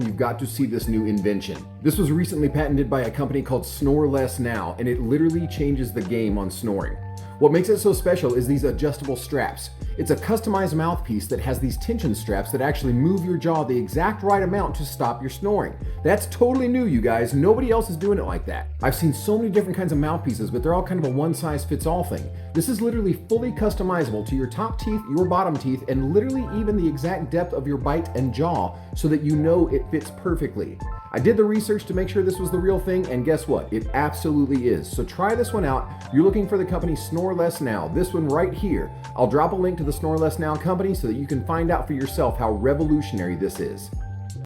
You've got to see this new invention. This was recently patented by a company called SnoreLessNow, and it literally changes the game on snoring. What makes it so special is these adjustable straps. It's a customized mouthpiece that has these tension straps that actually move your jaw the exact right amount to stop your snoring. That's totally new, you guys. Nobody else is doing it like that. I've seen so many different kinds of mouthpieces, but they're all kind of a one-size-fits-all thing. This is literally fully customizable to your top teeth, your bottom teeth, and literally even the exact depth of your bite and jaw so that you know it fits perfectly. I did the research to make sure this was the real thing, and guess what? It absolutely is. So try this one out. You're looking for the company SnoreLessNow, this one right here. I'll drop a link to the SnoreLessNow company so that you can find out for yourself how revolutionary this is.